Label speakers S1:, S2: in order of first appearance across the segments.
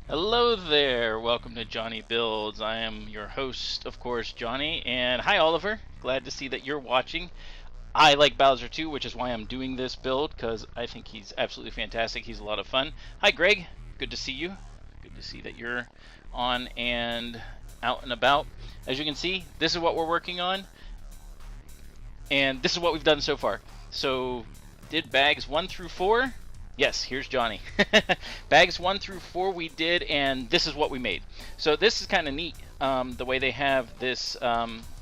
S1: Hello there, welcome to JonnyBuilds. I am your host, of course, Johnny, and hi Oliver, glad to see that you're watching. I like Bowser too, which is why I'm doing this build, because I think he's absolutely fantastic. He's a lot of fun. Hi Greg, good to see you. Good to see that you're on and out and about. As you can see, this is what we're working on, and this is what we've done so far. So, did bags 1 through 4. Yes, here's Johnny. Bags 1 through 4 we did, and this is what we made. So this is kind of neat, the way they have this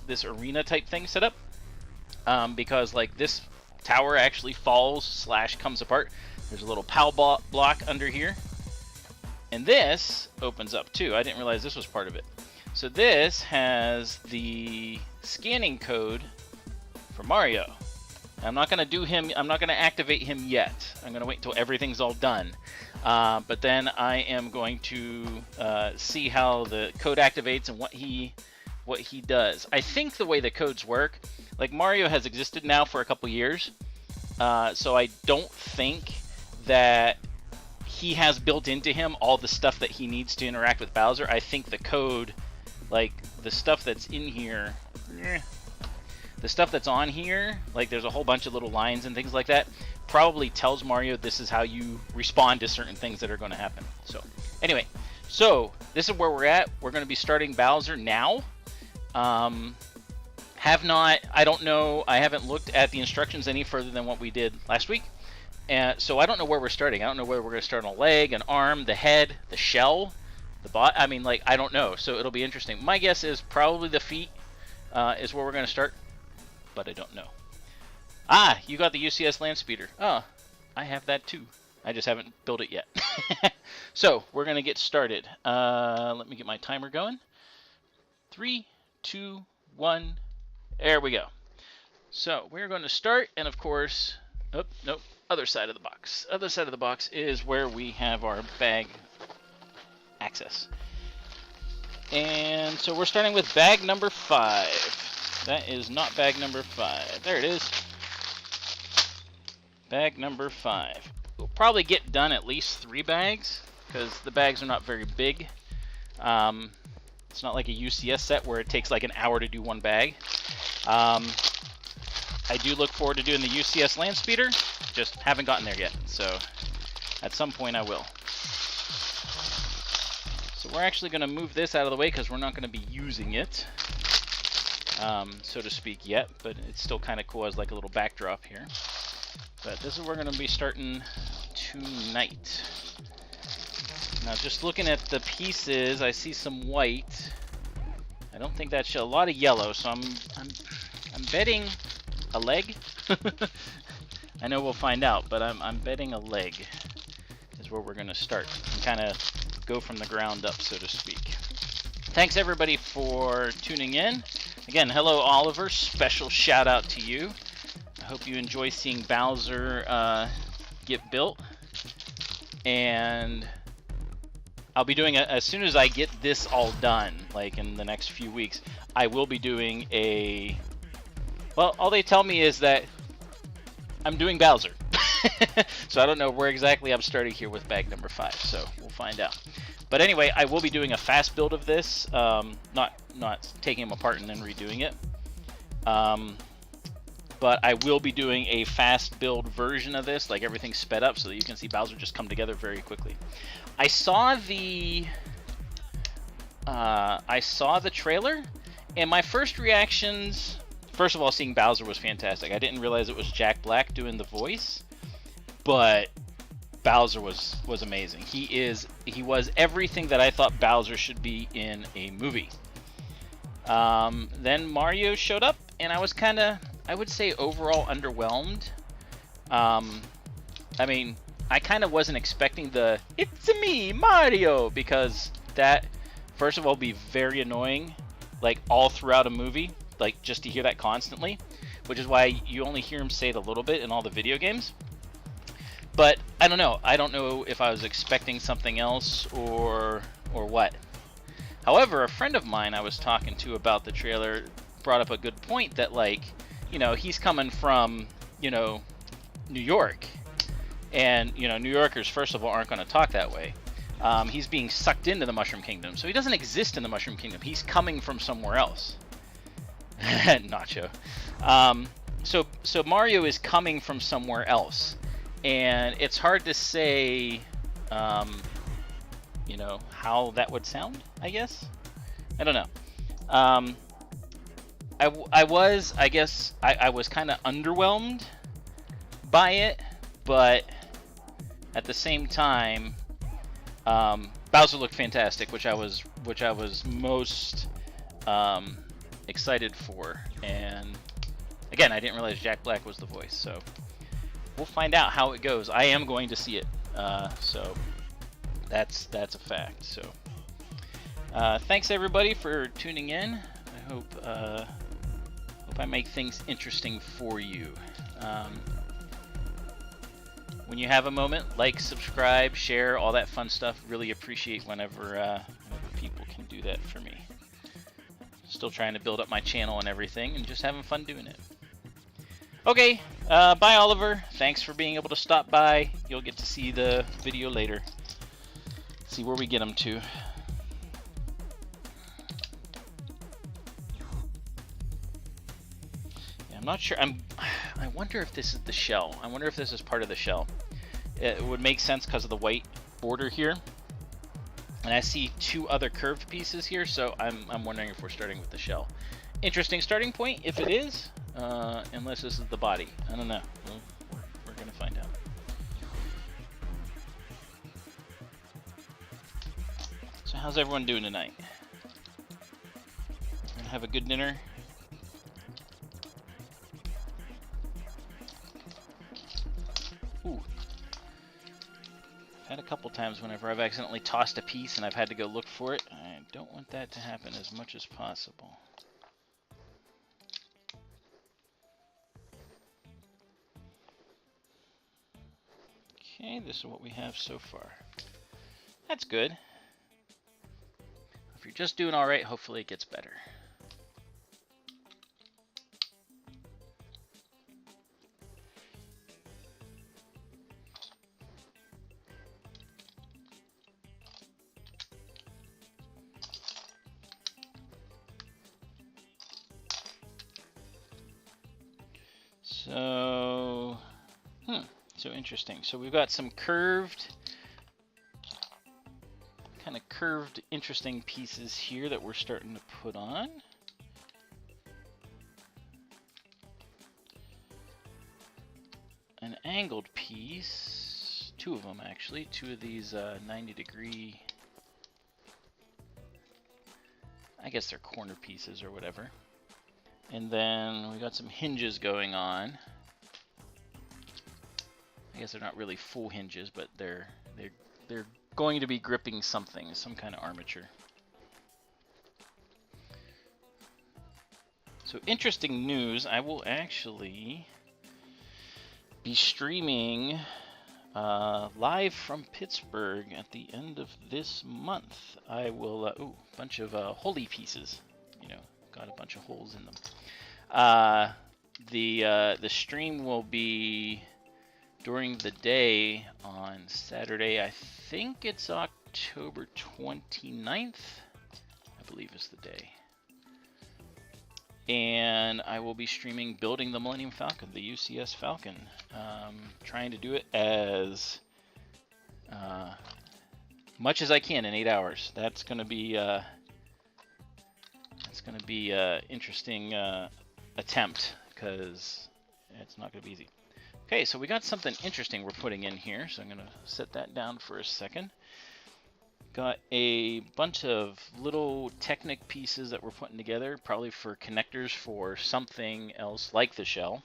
S1: this arena type thing set up, because like this tower actually falls / comes apart. There's a little POW block under here, and this opens up too. I didn't realize this was part of it. So this has the scanning code for Mario. I'm not going to do him, I'm not going to activate him yet. I'm going to wait until everything's all done. But then I am going to see how the code activates and what he does. I think the way the codes work, like Mario has existed now for a couple years, so I don't think that he has built into him all the stuff that he needs to interact with Bowser. I think the code, like the stuff that's in here, the stuff that's on here, like there's a whole bunch of little lines and things like that, probably tells Mario this is how you respond to certain things that are going to happen. So anyway, so this is where we're at. We're going to be starting Bowser now. I don't know, I haven't looked at the instructions any further than what we did last week. And so I don't know where we're starting. I don't know whether we're going to start on a leg, an arm, the head, the shell, the bot. I mean, like, I don't know. So it'll be interesting. My guess is probably the feet is where we're going to start, but I don't know. Ah, you got the UCS land speeder. Oh, I have that too. I just haven't built it yet. So we're going to get started. Let me get my timer going. 3, 2, 1. There we go. So we're going to start, and of course, oh, nope, other side of the box. Other side of the box is where we have our bag access. And so we're starting with bag number 5. That is not bag number 5. There it is. Bag number 5. We'll probably get done at least 3 bags, because the bags are not very big. It's not like a UCS set where it takes like an hour to do 1 bag. I do look forward to doing the UCS land speeder, just haven't gotten there yet, so at some point I will. So we're actually going to move this out of the way because we're not going to be using it, so to speak, yet, but it's still kind of cool as like a little backdrop here. But this is where we're going to be starting tonight. Now, just looking at the pieces, I see some white. I don't think that's a lot of yellow, so I'm betting a leg. I know we'll find out, but I'm betting a leg is where we're going to start and kind of go from the ground up, so to speak. Thanks everybody for tuning in. Again, hello Oliver, special shout out to you. I hope you enjoy seeing Bowser get built. And I'll be doing as soon as I get this all done, like in the next few weeks, I will be doing a, well, all they tell me is that I'm doing Bowser. So I don't know where exactly I'm starting here with bag number 5, so we'll find out. But anyway, I will be doing a fast build of this, not taking them apart and then redoing it. but I will be doing a fast build version of this, like everything sped up so that you can see Bowser just come together very quickly. I saw the trailer, and my first reactions, first of all, seeing Bowser was fantastic. I didn't realize it was Jack Black doing the voice, but Bowser was amazing. He was everything that I thought Bowser should be in a movie. Then Mario showed up, and I was kind of, I would say, overall underwhelmed. I mean, I kind of wasn't expecting the "It's me, Mario," because that, first of all, be very annoying, like all throughout a movie, like just to hear that constantly, which is why you only hear him say it a little bit in all the video games. But I don't know. I don't know if I was expecting something else or what. However, a friend of mine I was talking to about the trailer brought up a good point that, like, you know, he's coming from, you know, New York. And, you know, New Yorkers, first of all, aren't going to talk that way. He's being sucked into the Mushroom Kingdom. So he doesn't exist in the Mushroom Kingdom. He's coming from somewhere else. Nacho. So Mario is coming from somewhere else. And it's hard to say, you know, how that would sound, I guess. I don't know. I was kind of underwhelmed by it, but at the same time, Bowser looked fantastic, which I was most excited for. And again, I didn't realize Jack Black was the voice, so we'll find out how it goes. I am going to see it, so that's a fact. So thanks everybody for tuning in. I hope I make things interesting for you. When you have a moment, like, subscribe, share, all that fun stuff. Really appreciate whenever people can do that for me. Still trying to build up my channel and everything, and just having fun doing it. Okay, bye Oliver. Thanks for being able to stop by. You'll get to see the video later. See where we get them to. Yeah, I'm not sure. I wonder if this is the shell. I wonder if this is part of the shell. It would make sense because of the white border here. And I see two other curved pieces here, so I'm wondering if we're starting with the shell. Interesting starting point, if it is. Unless this is the body. I don't know. We're going to find out. So how's everyone doing tonight? Gonna have a good dinner? Ooh. I've had a couple times whenever I've accidentally tossed a piece and I've had to go look for it. I don't want that to happen as much as possible. Okay, this is what we have so far. That's good. If you're just doing alright, hopefully it gets better. So interesting. So we've got some curved, interesting pieces here that we're starting to put on. An angled piece, two of them actually, two of these 90-degree, I guess they're corner pieces or whatever. And then we got some hinges going on. I guess they're not really full hinges, but they're going to be gripping something, some kind of armature. So interesting news, I will actually be streaming live from Pittsburgh at the end of this month. I will, ooh, bunch of holy pieces, you know, got a bunch of holes in them. The stream will be during the day on Saturday. I think it's October 29th, I believe is the day. and I will be streaming building the Millennium Falcon, the UCS Falcon. Trying to do it as much as I can in 8 hours. That's going to be interesting attempt, because it's not going to be easy. Okay, so we got something interesting we're putting in here, so I'm going to set that down for a second. Got a bunch of little Technic pieces that we're putting together, probably for connectors for something else like the shell.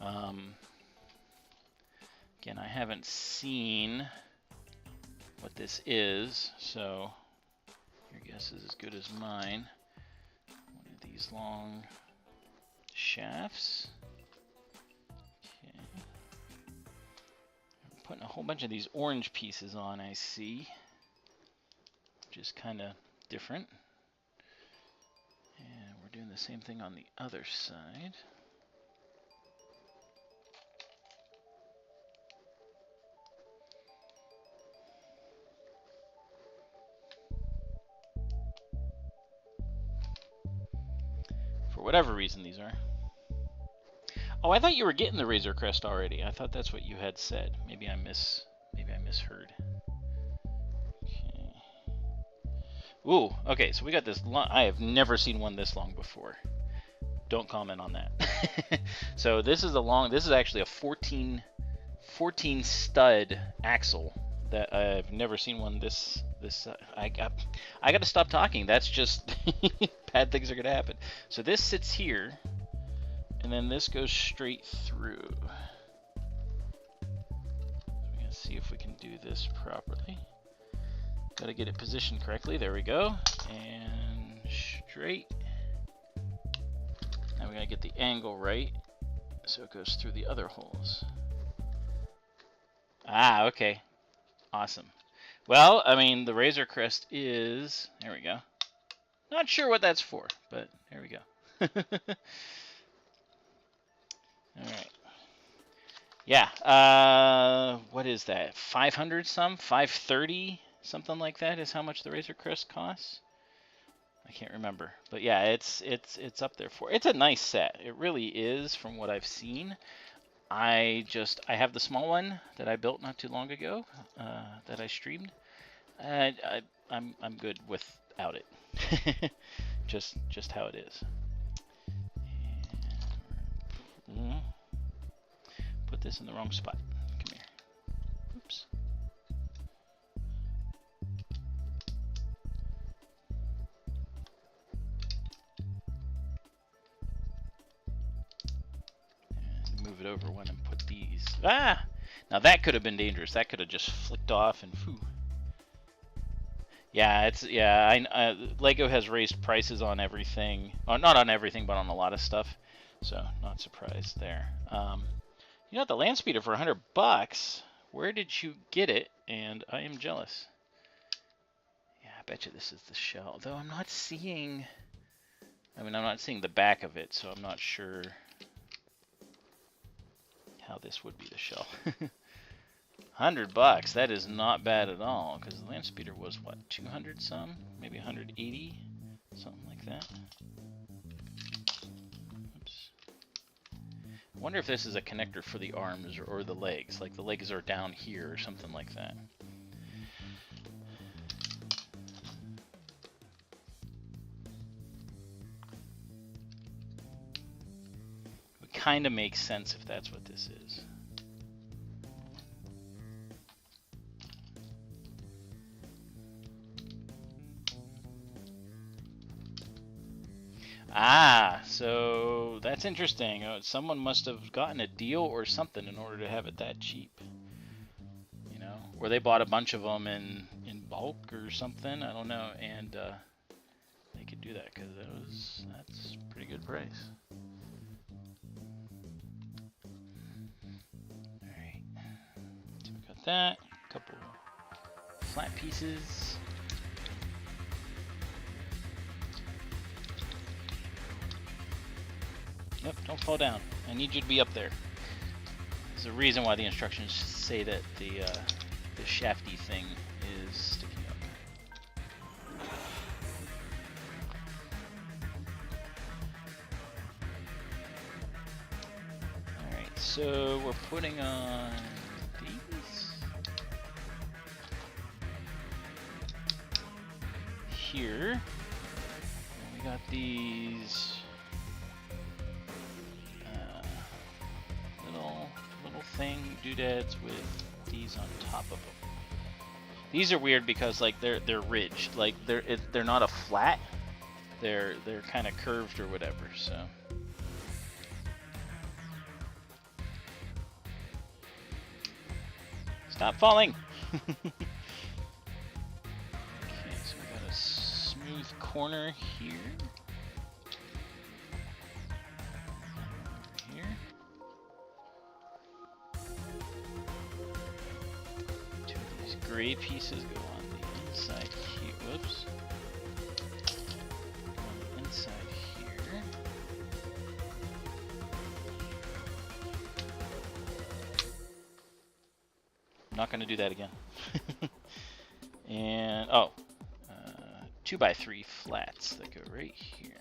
S1: Again, I haven't seen what this is, so your guess is as good as mine. One of these long shafts. Okay. I'm putting a whole bunch of these orange pieces on, I see. Which is kind of different. And we're doing the same thing on the other side. For whatever reason these are. Oh, I thought you were getting the Razor Crest already. I thought that's what you had said. Maybe I misheard. Ooh, okay, so we got this long. I have never seen one this long before. Don't comment on that. So this is actually a 14 stud axle that I've never seen one this I got to stop talking. That's just bad things are going to happen. So this sits here, and then this goes straight through. We're going to see if we can do this properly. Got to get it positioned correctly. There we go. And straight. Now we got to get the angle right so it goes through the other holes. Ah, okay. Awesome. Well, I mean, the Razor Crest is... There we go. Not sure what that's for, but there we go. Alright. Yeah. What is that? 500 some? 530? Something like that is how much the Razor Crest costs. I can't remember, but yeah, it's up there for. It's a nice set. It really is, from what I've seen. I have the small one that I built not too long ago, that I streamed. I'm good without it. just how it is. And put this in the wrong spot. Come here. Oops. Move it over one and put these. Ah! Now that could have been dangerous. That could have just flicked off and phew. Yeah, Lego has raised prices on everything. Oh, not on everything, but on a lot of stuff. So not surprised there. You got the land speeder for $100. Where did you get it? And I am jealous. Yeah, I bet you this is the shell. Though I'm not seeing. I'm not seeing the back of it, so I'm not sure how this would be the shell. $100, that is not bad at all, because the land speeder was what, 200 some, maybe 180, something like that. Oops. I wonder if this is a connector for the arms or the legs, like the legs are down here or something like that. Kind of makes sense if that's what this is. Ah, so that's interesting. Someone must have gotten a deal or something in order to have it that cheap. You know, or they bought a bunch of them in bulk or something. I don't know, and they could do that because that's a pretty good price. That, a couple flat pieces. Yep, don't fall down. I need you to be up there. There's a reason why the instructions say that the shafty thing is sticking up. So we're putting on these here. And we got these little thing doodads with these on top of them. These are weird because like they're ridged, like they're not a flat. They're kind of curved or whatever. So. Stop falling! Okay, so we got a smooth corner here. Over here. Two of these gray pieces go on the inside here. Whoops. Go on the inside here. I'm not going to do that again. And, 2x3 flats that go right here.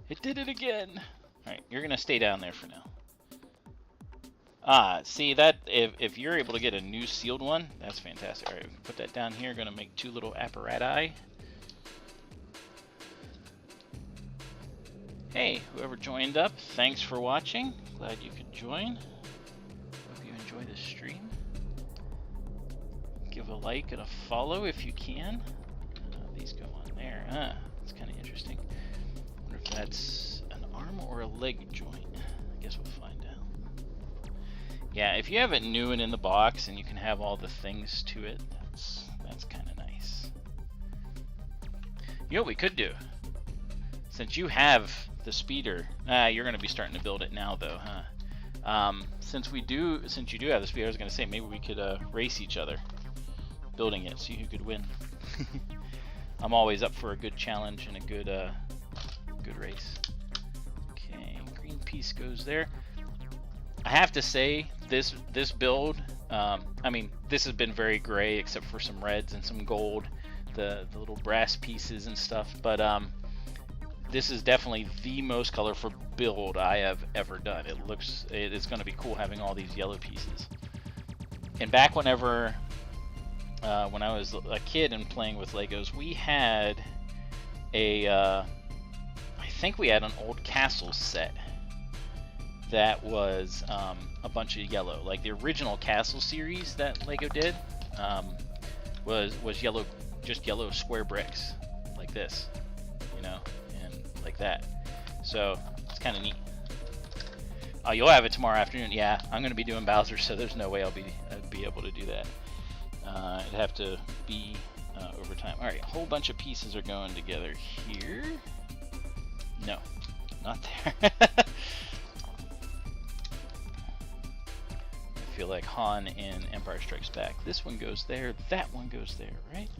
S1: It did it again! Alright, you're going to stay down there for now. See that, if you're able to get a new sealed one, that's fantastic. Alright, we can put that down here. Going to make 2 little apparati. Hey, whoever joined up, thanks for watching. Glad you could join. Hope you enjoy the stream. Give a like and a follow if you can. These go on there. That's kind of interesting. Wonder if that's an arm or a leg joint. I guess we'll find out. Yeah, if you have it new and in the box and you can have all the things to it, that's kind of nice. You know what we could do? Since you have the speeder, you're going to be starting to build it now though, huh? Since you do have the speeder, I was going to say maybe we could race each other. Building it, see who could win. I'm always up for a good challenge and a good race. Okay, green piece goes there. I have to say this build, I mean this has been very gray except for some reds and some gold, the little brass pieces and stuff. But this is definitely the most colorful build I have ever done. It's going to be cool having all these yellow pieces. And back whenever. When I was a kid and playing with Legos, we had I think we had an old castle set that was a bunch of yellow. Like the original castle series that Lego did was yellow, just yellow square bricks like this, you know, and like that. So it's kind of neat. Oh, you'll have it tomorrow afternoon. Yeah, I'm going to be doing Bowser, so there's no way I'd be able to do that. It'd have to be over time. Alright, a whole bunch of pieces are going together here. No, not there. I feel like Han in Empire Strikes Back. This one goes there, that one goes there, right?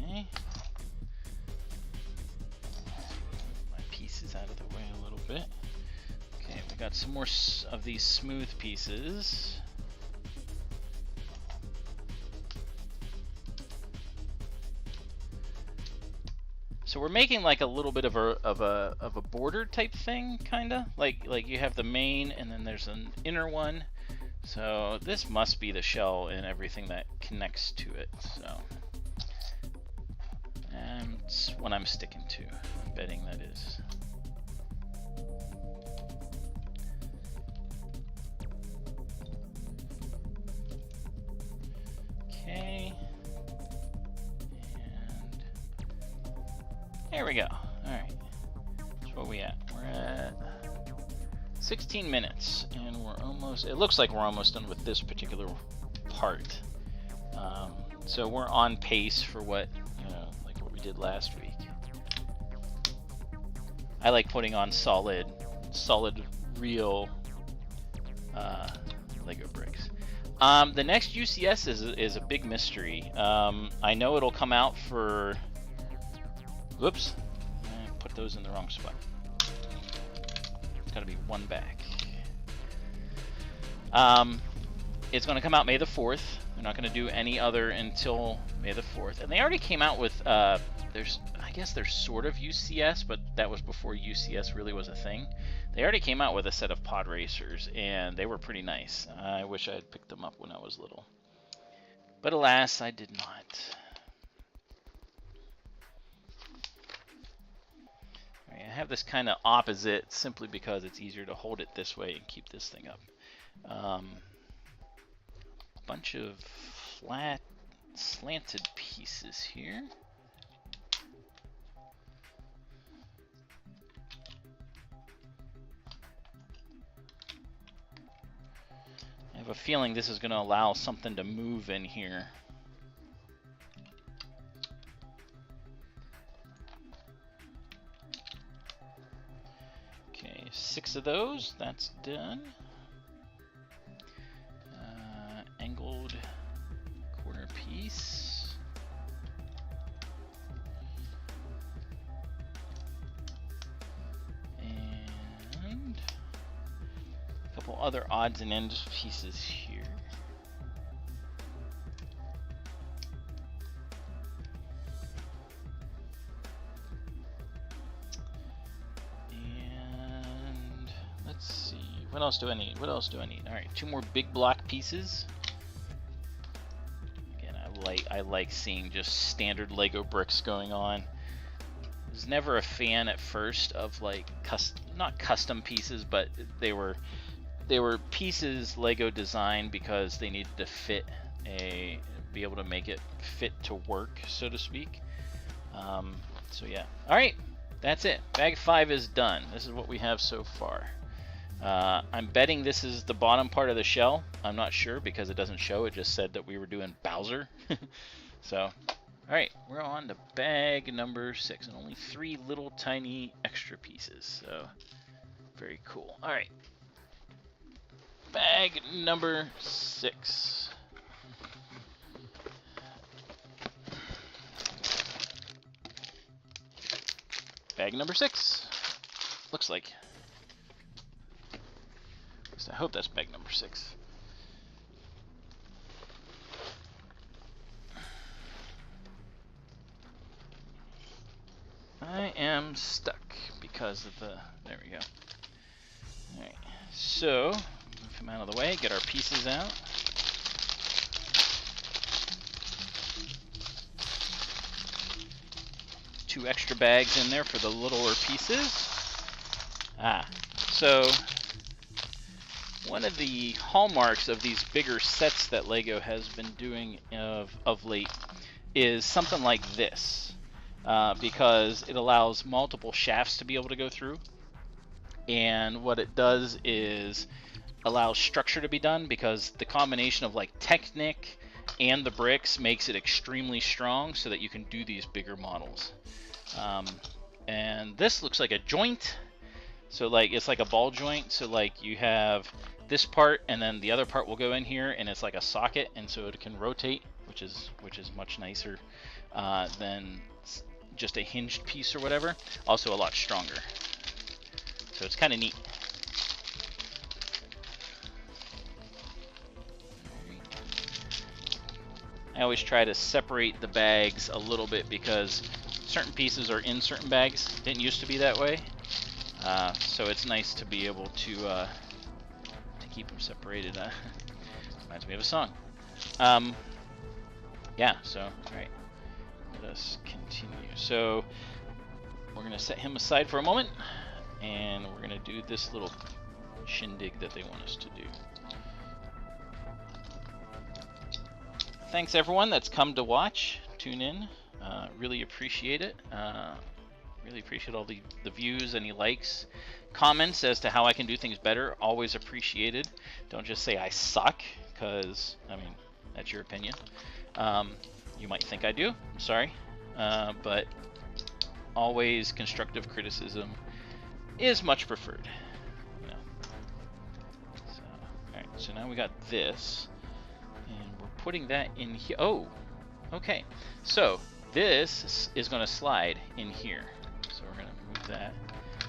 S1: Okay. Out of the way a little bit. Okay, we got some more of these smooth pieces. So we're making like a little bit of a border type thing, kinda like you have the main and then there's an inner one. So this must be the shell and everything that connects to it. So it's what I'm sticking to. I'm betting that is. Okay, and there we go. Alright, that's what we at. We're at 16 minutes, and we're almost, it looks like we're almost done with this particular part. So we're on pace for what, you know, like what we did last week. I like putting on solid, real Lego bricks. The next UCS is a big mystery. I know it'll come out for. Whoops! I put those in the wrong spot. It's got to be one back. It's going to come out May the 4th. They're not going to do any other until May the 4th. And they already came out with, I guess there's sort of UCS, but that was before UCS really was a thing. They already came out with a set of pod racers, and they were pretty nice. I wish I had picked them up when I was little. But alas, I did not. Right, I have this kind of opposite simply because it's easier to hold it this way and keep this thing up. Bunch of flat slanted pieces here. I have a feeling this is going to allow something to move in here. Okay, 6 of those, that's done. Angled corner piece. And a couple other odds and ends pieces here. And let's see, what else do I need? What else do I need? All right, 2 more big block pieces. I like seeing just standard Lego bricks going on. I was never a fan at first of like not custom pieces, but they were pieces Lego designed because they needed to be able to make it fit to work, so to speak. So yeah. All right, that's it. Bag 5 is done. This is what we have so far. I'm betting this is the bottom part of the shell. I'm not sure because it doesn't show. It just said that we were doing Bowser. So, all right, we're on to bag number 6, and only 3 little tiny extra pieces. So, very cool. All right, bag number 6. Bag number 6. Looks like. I hope that's bag number 6. I am stuck because of the... There we go. Alright, so move him out of the way, get our pieces out. Two extra bags in there for the littler pieces. So one of the hallmarks of these bigger sets that Lego has been doing of late is something like this, because it allows multiple shafts to be able to go through, and what it does is allows structure to be done, because the combination of like Technic and the bricks makes it extremely strong so that you can do these bigger models. And this looks like a joint, so like it's like a ball joint, so like you have this part and then the other part will go in here and it's like a socket, and so it can rotate, which is much nicer than just a hinged piece or whatever. Also a lot stronger, so it's kind of neat. I always try to separate the bags a little bit because certain pieces are in certain bags. Didn't used to be that way, so it's nice to be able to keep them separated. Reminds me of a song. Yeah, so alright, let us continue. So we're going to set him aside for a moment, and we're going to do this little shindig that they want us to do. Thanks everyone that's come to watch, tune in. Really appreciate it. Really appreciate all the views, any likes, comments as to how I can do things better. Always appreciated. Don't just say I suck, because, I mean, that's your opinion. You might think I do. I'm sorry. But always constructive criticism is much preferred. You know. So, alright, so now we got this. And we're putting that in here. Oh, okay. So this is going to slide in here. So we're going to move that.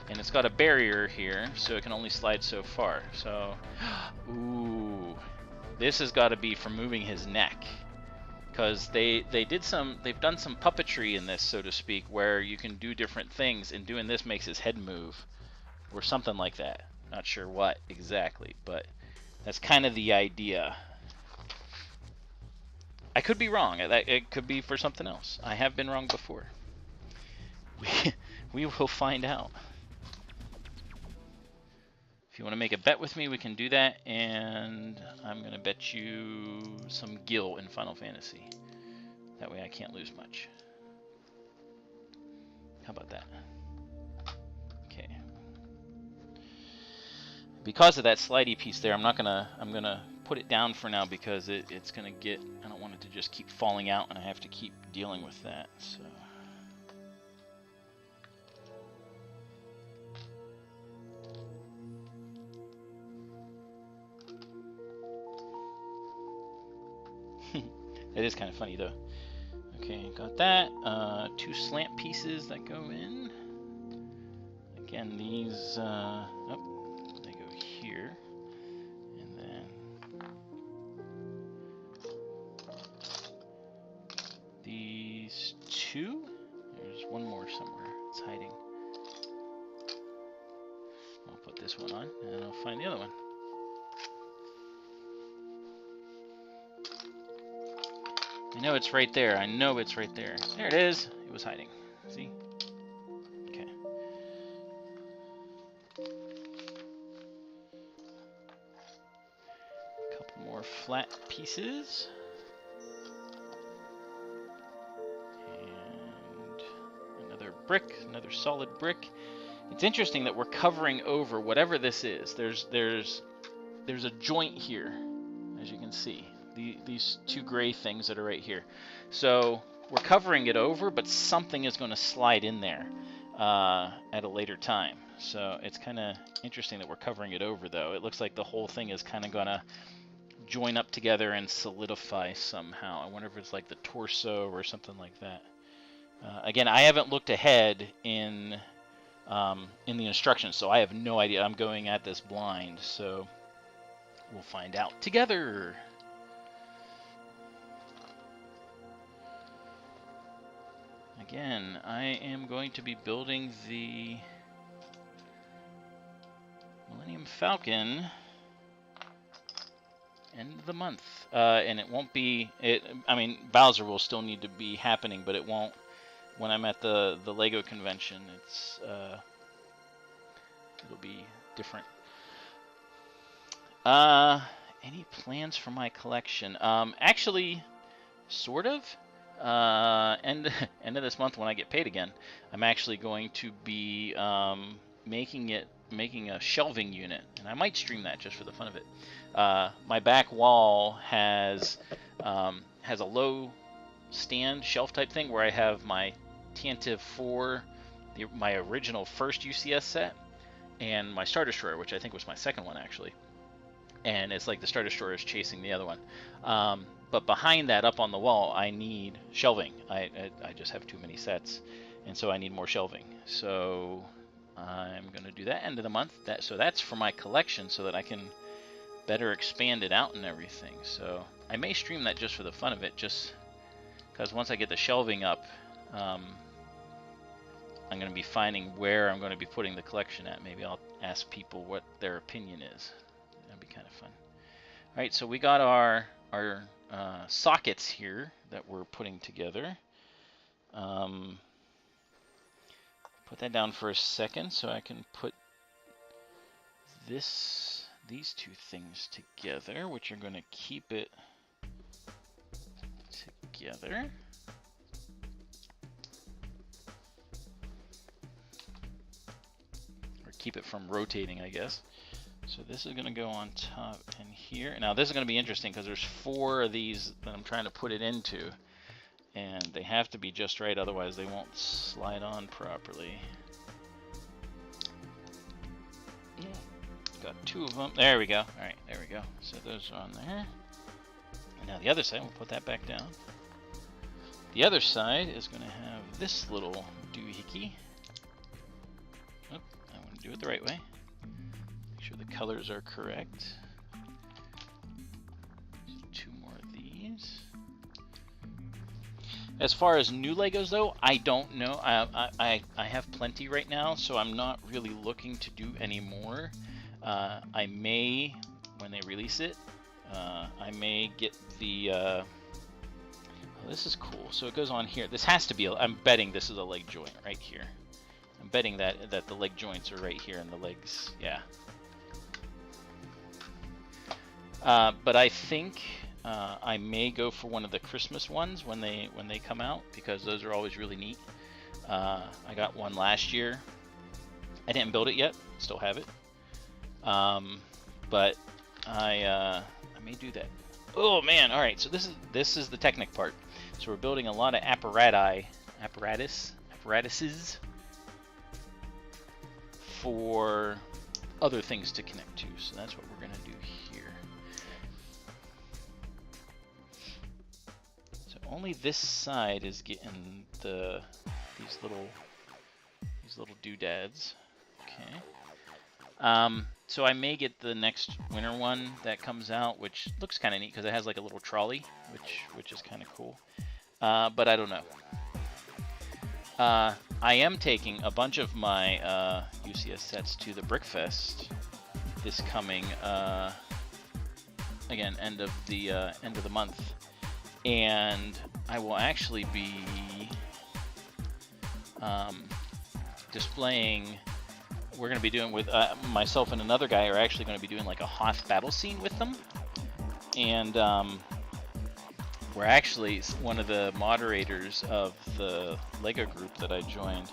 S1: And it's got a barrier here, so it can only slide so far. So, ooh, This has got to be from moving his neck, because they've done some puppetry in this, so to speak, where you can do different things, and doing this makes his head move, or something like that. Not sure what exactly, but that's kind of the idea. I could be wrong. It could be for something else. I have been wrong before. We will find out. If you want to make a bet with me, we can do that, and I'm going to bet you some gil in Final Fantasy. That way I can't lose much. How about that? Okay. Because of that slidey piece there, I'm gonna put it down for now, because it's gonna get, I don't want it to just keep falling out and I have to keep dealing with that. So it is kind of funny though. Okay, got that. 2 slant pieces that go in. Again, these they go here, and then these 2. There's one more somewhere. It's hiding. I'll put this one on, and then I'll find the other one. I know it's right there. I know it's right there. There it is. It was hiding. See? Okay. A couple more flat pieces. And another brick, another solid brick. It's interesting that we're covering over whatever this is. There's a joint here, as you can see. These 2 gray things that are right here. So we're covering it over, but something is going to slide in there at a later time. So it's kind of interesting that we're covering it over, though. It looks like the whole thing is kind of going to join up together and solidify somehow. I wonder if it's like the torso or something like that. Again, I haven't looked ahead in the instructions, so I have no idea. I'm going at this blind, so we'll find out together. Again, I am going to be building the Millennium Falcon end of the month, and it won't be. I mean, Bowser will still need to be happening, but it won't. When I'm at the Lego convention, it'll be different. Any plans for my collection? Actually, sort of. End of this month, when I get paid again, I'm actually going to be making a shelving unit, and I might stream that just for the fun of it. My back wall has a low stand shelf type thing where I have my Tantive 4, my original first UCS set, and my Star Destroyer, which I think was my second one actually. And it's like the Star Destroyer is chasing the other one. But behind that, up on the wall, I need shelving. I just have too many sets, and so I need more shelving. So I'm going to do that end of the month. So that's for my collection, so that I can better expand it out and everything. So I may stream that just for the fun of it, just because once I get the shelving up, I'm going to be finding where I'm going to be putting the collection at. Maybe I'll ask people what their opinion is. That'd be kind of fun. All right, so we got our sockets here that we're putting together. Put that down for a second so I can put these 2 things together, which are going to keep it together. Or keep it from rotating, I guess. So this is going to go on top and here. Now this is going to be interesting because there's 4 of these that I'm trying to put it into, and they have to be just right, otherwise they won't slide on properly. Got 2 of them. There we go. All right, there we go. So those are on there. And now the other side, we'll put that back down. The other side is going to have this little doohickey. Oh, I want to do it the right way. Make sure the colors are correct. these. As far as new Legos though, I don't know. I have plenty right now, so I'm not really looking to do any more. I may, when they release it, I may get the, oh, this is cool. So it goes on here. This has to be, I'm betting this is a leg joint right here. I'm betting that the leg joints are right here in the legs, yeah. But I think I may go for one of the Christmas ones when they come out, because those are always really neat. I got one last year. I didn't build it yet, still have it. But I may do that. Oh man! All right, so this is the Technic part. So we're building a lot of apparatuses for other things to connect to. So that's what we're gonna do here. So only this side is getting these little doodads. Okay. So I may get the next winter one that comes out, which looks kind of neat because it has like a little trolley, which is kind of cool. But I don't know. I am taking a bunch of my UCS sets to the Brickfest this coming again end of the month, and I will actually be displaying. We're going to be doing with myself and another guy are actually going to be doing like a Hoth battle scene with them, and we're actually, one of the moderators of the Lego group that I joined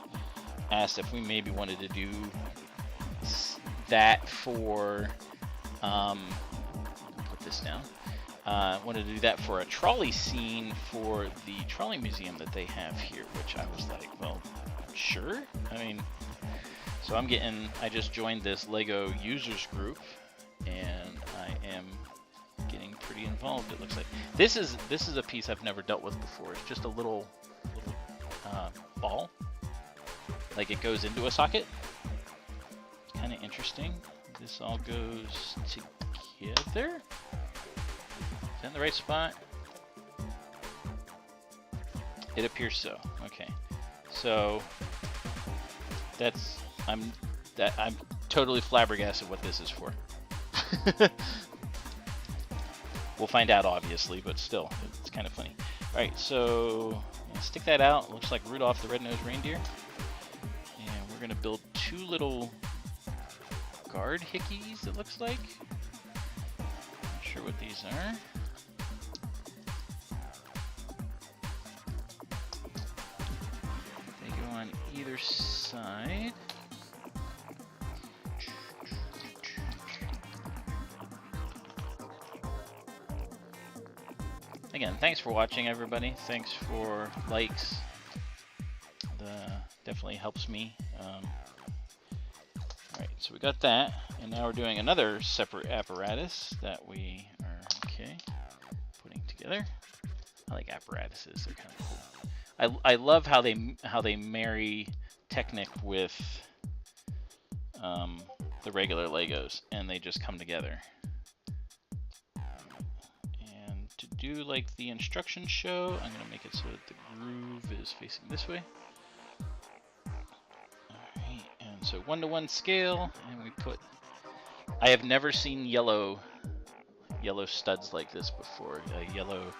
S1: asked if we maybe wanted to do that for put this down. Wanted to do that for a trolley scene for the trolley museum that they have here, which I was like, well, sure. I mean, so I just joined this Lego users group, and I am getting pretty involved. It looks like this is a piece I've never dealt with before. It's just a little ball, like it goes into a socket. Kind of interesting. This all goes together. Is that in the right spot? It appears so. Okay, so I'm totally flabbergasted what this is for. We'll find out, obviously, but still, it's kind of funny. All right, so stick that out. Looks like Rudolph the Red-Nosed Reindeer. And we're going to build two little guard hickeys, it looks like. Not sure what these are. They go on either side. Again, thanks for watching, everybody. Thanks for likes. Definitely helps me. Alright, so we got that, and now we're doing another separate apparatus that we are putting together. I like apparatuses; they're kind of cool. I love how they marry Technic with the regular Legos, and they just come together. To do like the instruction show, I'm going to make it so that the groove is facing this way. Alright, and so 1:1 scale, and we put, I have never seen yellow studs like this before, yellow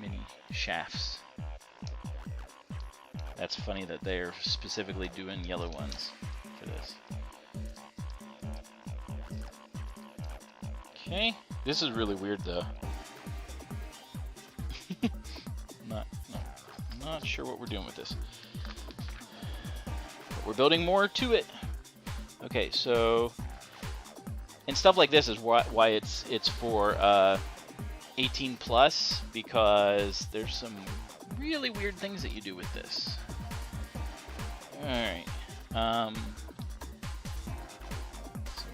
S1: mini shafts. That's funny that they're specifically doing yellow ones for this. Okay. This is really weird, though. Not sure what we're doing with this. But we're building more to it. Okay, so, and stuff like this is why it's for 18 plus, because there's some really weird things that you do with this. All right. So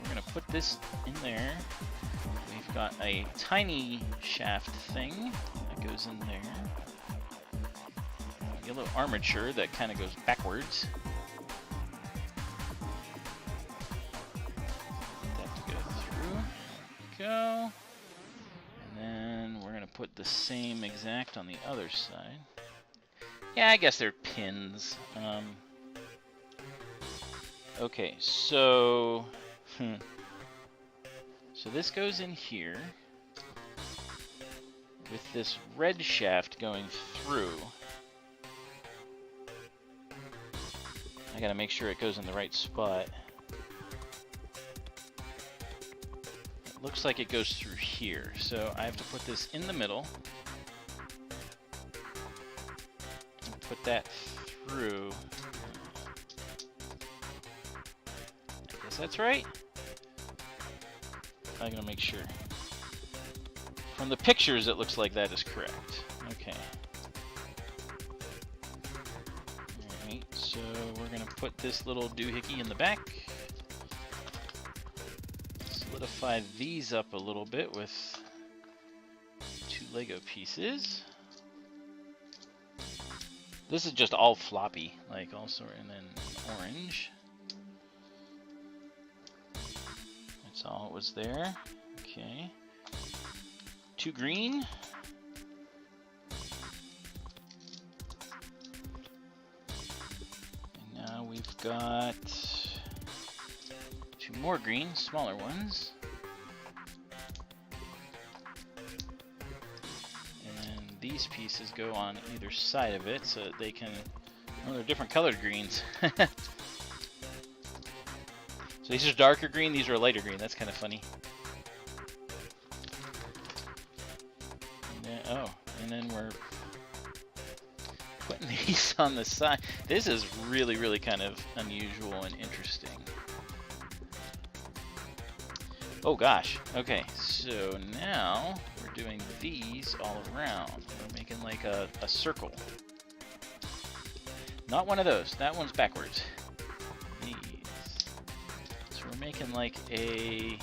S1: we're gonna put this in there. We've got a tiny shaft thing that goes in there. A yellow armature that kind of goes backwards. That to go through. Go. And then we're put the same exact on the other side. Yeah, I guess they're pins. Okay, so... So this goes in here, with this red shaft going through. I gotta make sure it goes in the right spot. It looks like it goes through here, so I have to put this in the middle. And put that through. I guess that's right. I'm gonna make sure. From the pictures, it looks like that is correct. Okay. Alright, so we're gonna put this little doohickey in the back. Solidify these up a little bit with 2 Lego pieces. This is just all floppy, like all sort, and then orange. That's all it was there. Okay. 2 green. And now we've got 2 more green, smaller ones. And then these pieces go on either side of it so that they can... Oh, they're different colored greens. So these are darker green, these are lighter green. That's kind of funny. And then, and then we're putting these on the side. This is really, really kind of unusual and interesting. Oh gosh. Okay, so now we're doing these all around. We're making like a circle. Not one of those. That one's backwards. Making like a,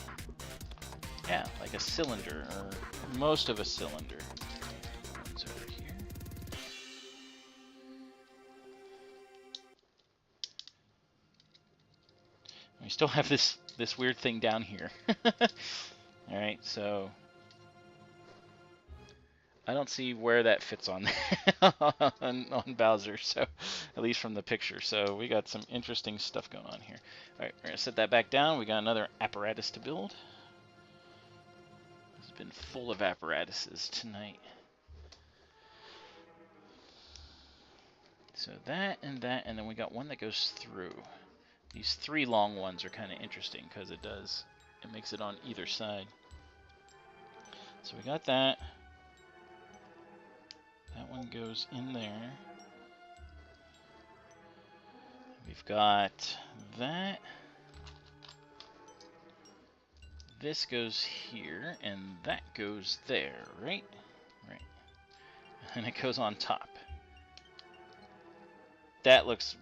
S1: yeah, like a cylinder, or most of a cylinder. One's over here. We still have this weird thing down here. All right, so I don't see where that fits on on Bowser, so at least from the picture. So we got some interesting stuff going on here. All right, we're gonna set that back down. We got another apparatus to build. It's been full of apparatuses tonight. So that, and then we got one that goes through. These 3 long ones are kind of interesting because it makes it on either side. So we got that. That one goes in there. We've got that. This goes here, and that goes there, right? Right. And it goes on top. That looks...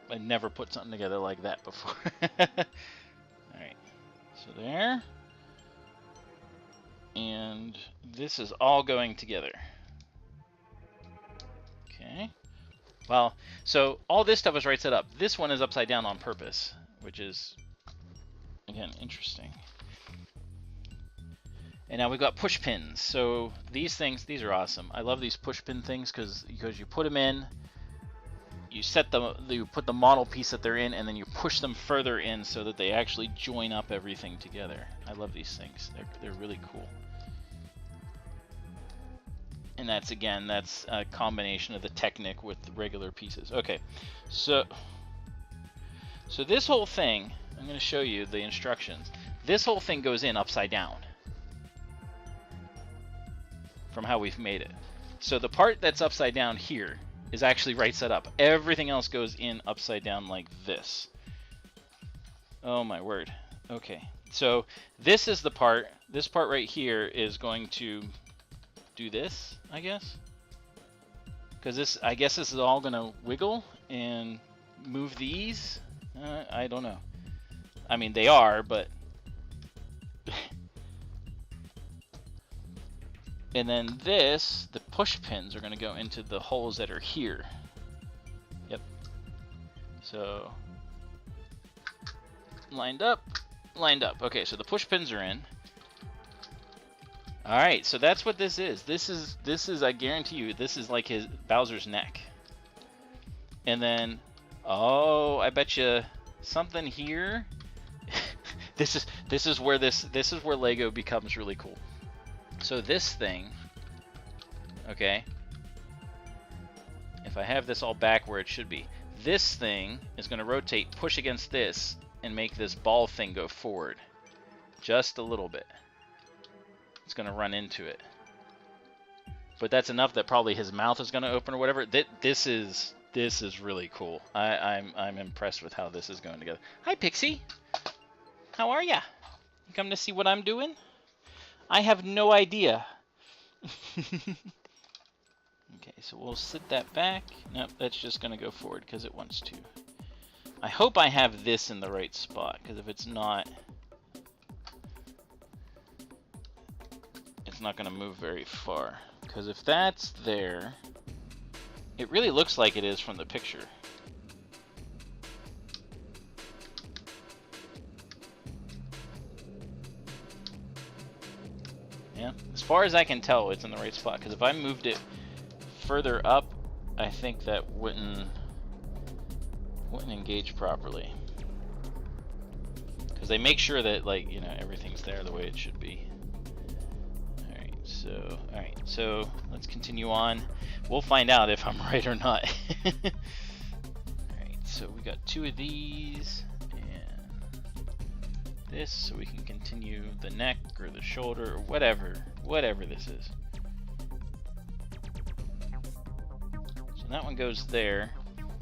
S1: I never put something together like that before. Alright. So there. And this is all going together. Okay. Well, so all this stuff is right set up. This one is upside down on purpose, which is, again, interesting. And now we've got push pins. So these things, these are awesome. I love these push pin things because you put them in, you put the model piece that they're in, and then you push them further in so that they actually join up everything together. I love these things. They're really cool. And that's a combination of the Technic with the regular pieces. Okay, so this whole thing, I'm going to show you the instructions. This whole thing goes in upside down from how we've made it. So the part that's upside down here is actually right set up. Everything else goes in upside down like this. Oh my word. Okay, so this is the part, this part right here is going to do this, I guess, because I guess this is all gonna wiggle and move these. I don't know. I mean, they are, but and then the push pins are gonna go into the holes that are here. Yep. So lined up. Okay, so the push pins are in. All right, so that's what this is. This is I guarantee you, this is like his Bowser's neck. And then, oh, I bet you something here. This is where Lego becomes really cool. So this thing, okay. If I have this all back where it should be, this thing is going to rotate, push against this, and make this ball thing go forward, just a little bit. It's going to run into it, but that's enough that probably his mouth is going to open or whatever. This is really cool. I'm impressed with how this is going together. Hi Pixie, how are ya? You come to see what I'm doing? I have no idea. Okay, so we'll sit that back. Nope, that's just going to go forward because it wants to. I hope I have this in the right spot, because if it's not, it's not going to move very far. Because if that's there, it really looks like it is from the picture. Yeah, as far as I can tell, it's in the right spot. Because if I moved it further up, I think that wouldn't engage properly. Because they make sure that, like, you know, everything's there the way it should be. Alright, so let's continue on. We'll find out if I'm right or not. Alright, so we got 2 of these and this, so we can continue the neck or the shoulder or whatever this is. So that one goes there.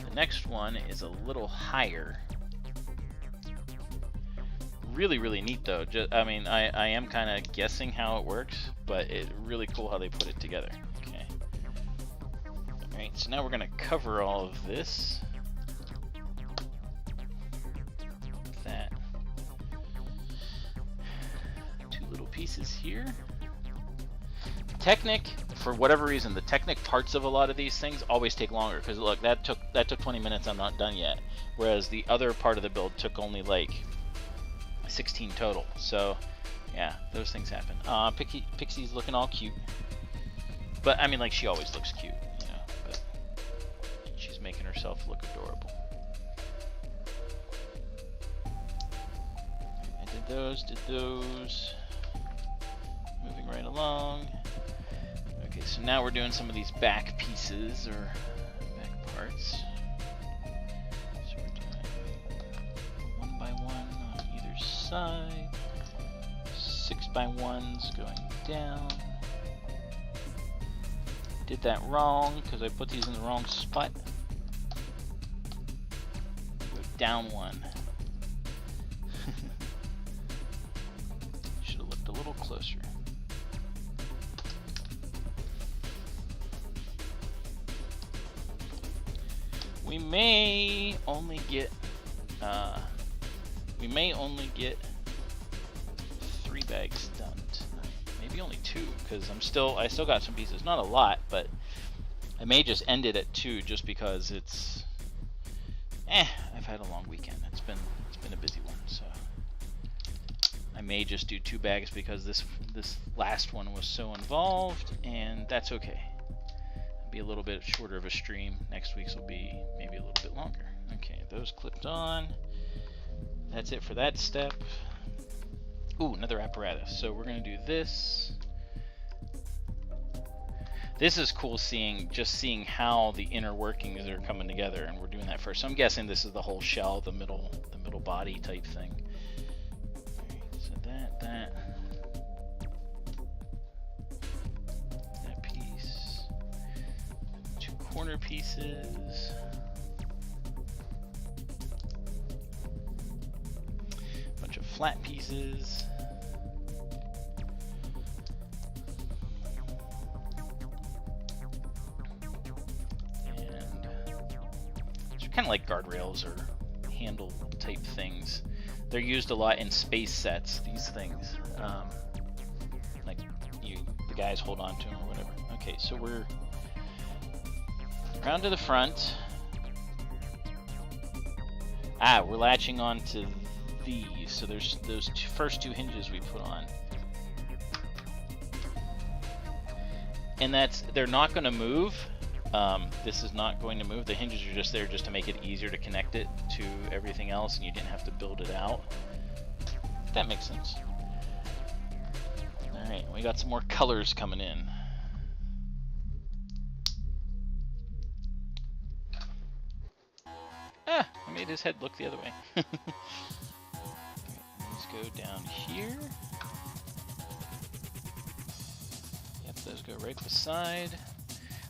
S1: The next one is a little higher. Really neat though. I mean, I am kind of guessing how it works, but it's really cool how they put it together. Okay. Alright, so now we're going to cover all of this. That. 2 little pieces here. Technic, for whatever reason, the Technic parts of a lot of these things always take longer, because look, that took 20 minutes, I'm not done yet. Whereas the other part of the build took only like 16 total. So yeah, those things happen. Pixie's looking all cute, but I mean, like, she always looks cute, you know, but she's making herself look adorable. I did those, moving right along. Okay, so now we're doing some of these back pieces or back parts. So we're doing 1 by 1 on either side, 6 by 1s going down. Did that wrong because I put these in the wrong spot. Go down 1. Should have looked a little closer. We may only get 3 bags done tonight. Maybe only 2, because I still got some pieces. Not a lot, but I may just end it at 2 just because it's I've had a long weekend. It's been a busy one, so I may just do 2 bags because this last one was so involved, and that's okay. Be a little bit shorter of a stream. Next week's will be maybe a little bit longer. Okay, those clipped on. That's it for that step. Ooh, another apparatus. So we're gonna do this. This is cool, seeing how the inner workings are coming together, and we're doing that first. So I'm guessing this is the whole shell, the middle body type thing. Alright, so that piece. 2 corner pieces. Bunch of flat pieces. Kind of like guardrails or handle type things. They're used a lot in space sets, these things. Like the guys hold on to them or whatever. Okay, so we're around to the front. We're latching on to these. So there's those first 2 hinges we put on. and they're not going to move. This is not going to move. The hinges are just there just to make it easier to connect it to everything else, and you didn't have to build it out. That makes sense. All right, we got some more colors coming in. Ah, I made his head look the other way. Let's go down here. Yep, those go right beside.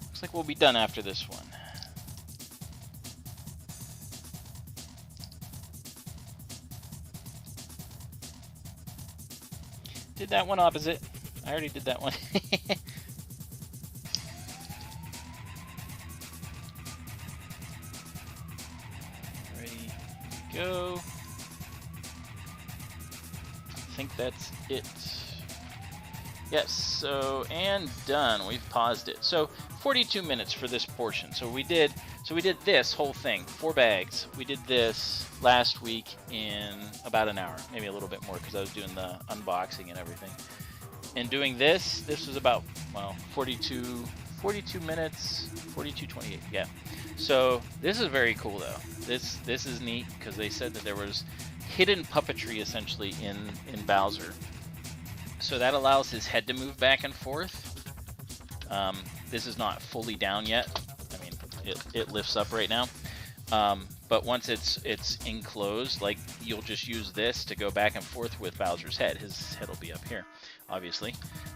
S1: Looks like we'll be done after this one. Did that one opposite. I already did that one. Ready, go. I think that's it. Yes, so, and done. We've paused it. So 42 minutes for this portion. So we did this whole thing, 4 bags. We did this last week in about an hour, maybe a little bit more because I was doing the unboxing and everything. And doing this was about, well, 42 minutes, 42:28, yeah. So this is very cool though. This is neat because they said that there was hidden puppetry essentially in Bowser. So that allows his head to move back and forth. This is not fully down yet. I mean, it lifts up right now. But once it's enclosed, like, you'll just use this to go back and forth with Bowser's head. His head will be up here, obviously.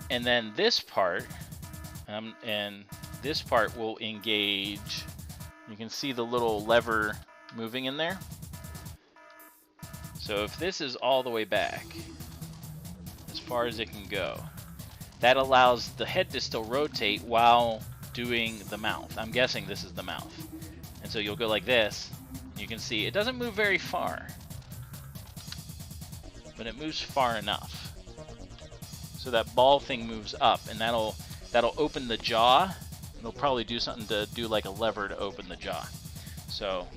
S1: And then this part, and this part will engage. You can see the little lever moving in there. So if this is all the way back, as far as it can go, that allows the head to still rotate while doing the mouth. I'm guessing this is the mouth. And so you'll go like this. You can see it doesn't move very far, but it moves far enough. So that ball thing moves up, and that'll open the jaw. It'll probably do something to do like a lever to open the jaw. So,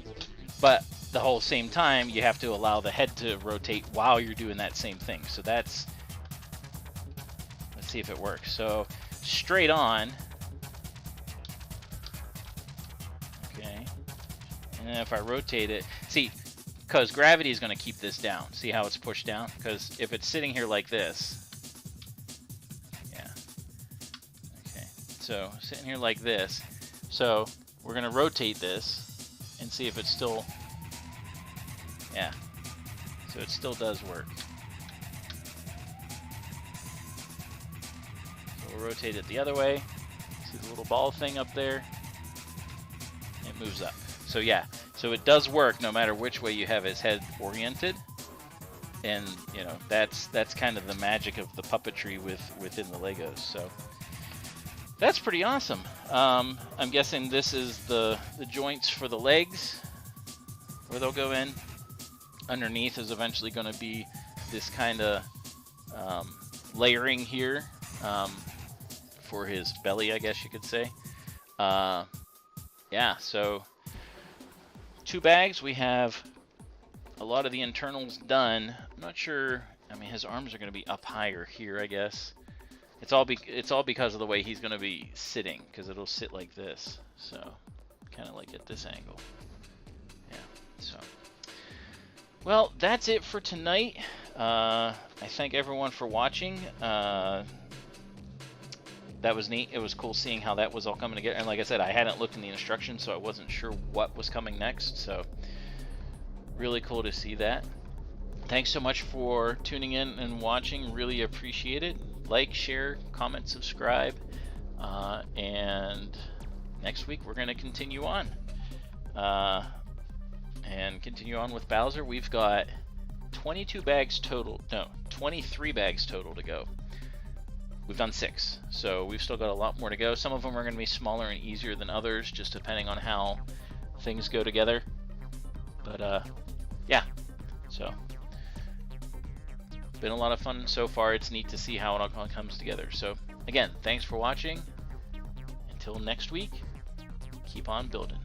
S1: but the whole same time, you have to allow the head to rotate while you're doing that same thing. So that's, let's see if it works. So straight on. Okay. And then if I rotate it, see, because gravity is going to keep this down. See how it's pushed down? Because if it's sitting here like this, yeah. Okay. So sitting here like this. So we're going to rotate this and see if it's still, yeah. So it still does work. So we'll rotate it the other way. See the little ball thing up there? It moves up. So yeah, so it does work no matter which way you have his head oriented. And, you know, that's kind of the magic of the puppetry within the Legos. So that's pretty awesome. I'm guessing this is the joints for the legs where they'll go in. Underneath is eventually going to be this kind of layering here for his belly, I guess you could say. Yeah, so 2 bags. We have a lot of the internals done. I'm not sure. I mean, his arms are going to be up higher here, I guess. It's all because of the way he's going to be sitting, because it'll sit like this. So kind of like at this angle. Yeah. So, well, that's it for tonight. I thank everyone for watching. That was neat. It was cool seeing how that was all coming together. And like I said, I hadn't looked in the instructions, so I wasn't sure what was coming next. So really cool to see that. Thanks so much for tuning in and watching. Really appreciate it. Like, share, comment, subscribe. And next week we're going to continue on. And continue on with Bowser. We've got 23 bags total to go. We've done 6, so we've still got a lot more to go. Some of them are going to be smaller and easier than others, just depending on how things go together. But yeah, so been a lot of fun so far. It's neat to see how it all comes together. So again, thanks for watching. Until next week, keep on building.